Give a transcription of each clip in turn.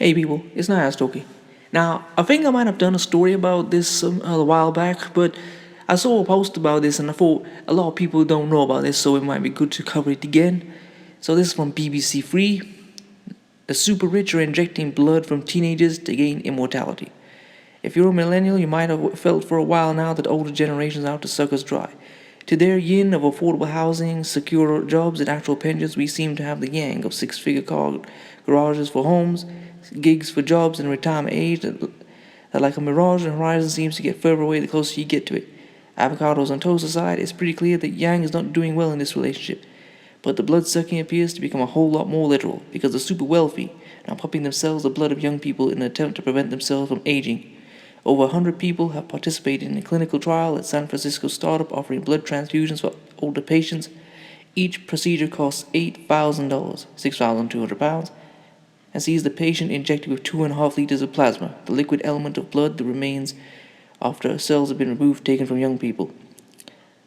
Hey people, it's Naya Stoki. Now, I think I might have done a story about this a while back, but I saw a post about this and I thought a lot of people don't know about this, so it might be good to cover it again. So this is from BBC Free. The super rich are injecting blood from teenagers to gain immortality. If you're a millennial, you might have felt for a while now that older generations are out to suck us dry. To their yin of affordable housing, secure jobs, and actual pensions, we seem to have the yang of six-figure car garages for homes, gigs for jobs, and retirement age that like a mirage and horizon seems to get further away the closer you get to it. Avocados on toast aside, it's pretty clear that yang is not doing well in this relationship. But the blood-sucking appears to become a whole lot more literal, because the super wealthy are pumping themselves the blood of young people in an attempt to prevent themselves from aging. Over 100 people have participated in a clinical trial at San Francisco startup offering blood transfusions for older patients. Each procedure costs $8,000, £6,200, and sees the patient injected with 2.5 liters of plasma, the liquid element of blood that remains after cells have been removed taken from young people.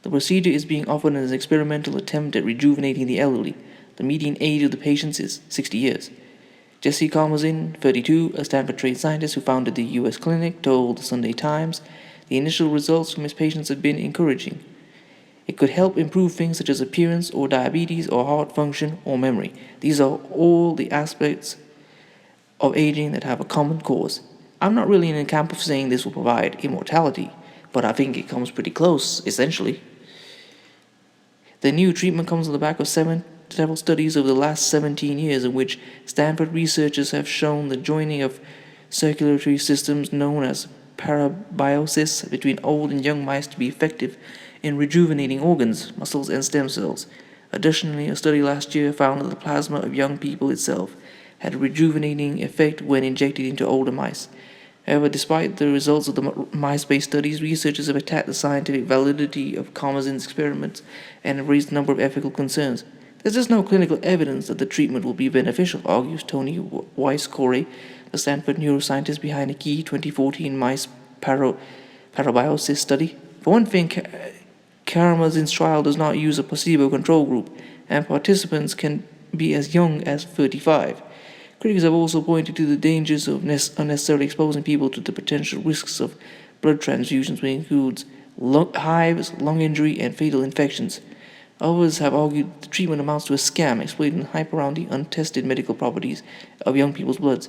The procedure is being offered as an experimental attempt at rejuvenating the elderly. The median age of the patients is 60 years. Jesse Karmazin, 32, a Stanford-trained scientist who founded the U.S. clinic, told the Sunday Times the initial results from his patients have been encouraging. It could help improve things such as appearance or diabetes or heart function or memory. These are all the aspects of aging that have a common cause. I'm not really in the camp of saying this will provide immortality, but I think it comes pretty close, essentially. The new treatment comes on the back of several studies over the last 17 years in which Stanford researchers have shown the joining of circulatory systems known as parabiosis between old and young mice to be effective in rejuvenating organs, muscles, and stem cells. Additionally, a study last year found that the plasma of young people itself had a rejuvenating effect when injected into older mice. However, despite the results of the mice-based studies, researchers have attacked the scientific validity of Karmazin's experiments and have raised a number of ethical concerns. There's just no clinical evidence that the treatment will be beneficial, argues Tony Weiss-Corey, the Stanford neuroscientist behind a key 2014 mice parabiosis study. For one thing, Karmazin's trial does not use a placebo control group, and participants can be as young as 35. Critics have also pointed to the dangers of unnecessarily exposing people to the potential risks of blood transfusions, which includes hives, lung injury, and fatal infections. Others have argued the treatment amounts to a scam, exploiting the hype around the untested medical properties of young people's bloods.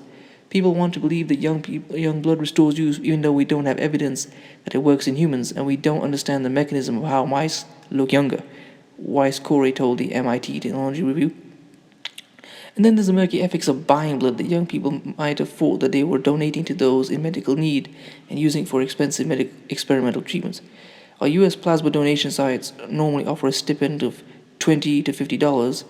People want to believe that young blood restores youth, even though we don't have evidence that it works in humans, and we don't understand the mechanism of how mice look younger, Weiss-Corey told the MIT Technology Review. And then there's the murky ethics of buying blood that young people might have thought that they were donating to those in medical need and using for expensive experimental treatments. Our U.S. plasma donation sites normally offer a stipend of $20 to $50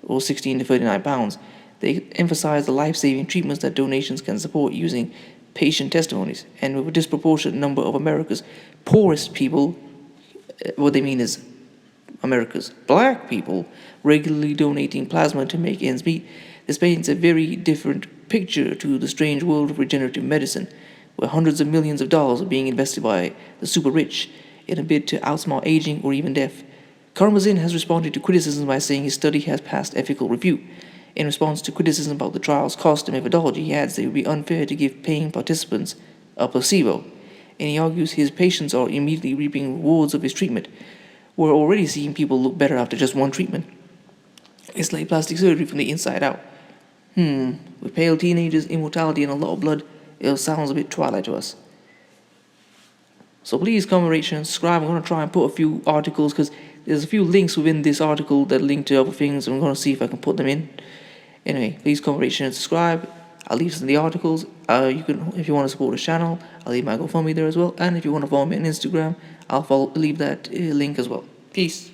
or £16 to £39. They emphasize the life-saving treatments that donations can support using patient testimonies, and with a disproportionate number of America's poorest people, what they mean is America's black people, regularly donating plasma to make ends meet. This paints a very different picture to the strange world of regenerative medicine, where hundreds of millions of dollars are being invested by the super rich in a bid to outsmart aging or even death. Karmazin has responded to criticism by saying his study has passed ethical review. In response to criticism about the trial's cost and methodology, he adds that it would be unfair to give paying participants a placebo, and he argues his patients are immediately reaping rewards of his treatment. We're already seeing people look better after just one treatment. It's like plastic surgery from the inside out. With pale teenagers, immortality, and a lot of blood, it sounds a bit Twilight to us. So please comment, rate, share, and subscribe. I'm going to try and put a few articles, because there's a few links within this article that link to other things. I'm going to see if I can put them in. Anyway, please comment, rate, share, and subscribe. I'll leave some of the articles. You can, if you want to support the channel, I'll leave my GoFundMe there as well. And if you want to follow me on Instagram, I'll leave that link as well. Peace.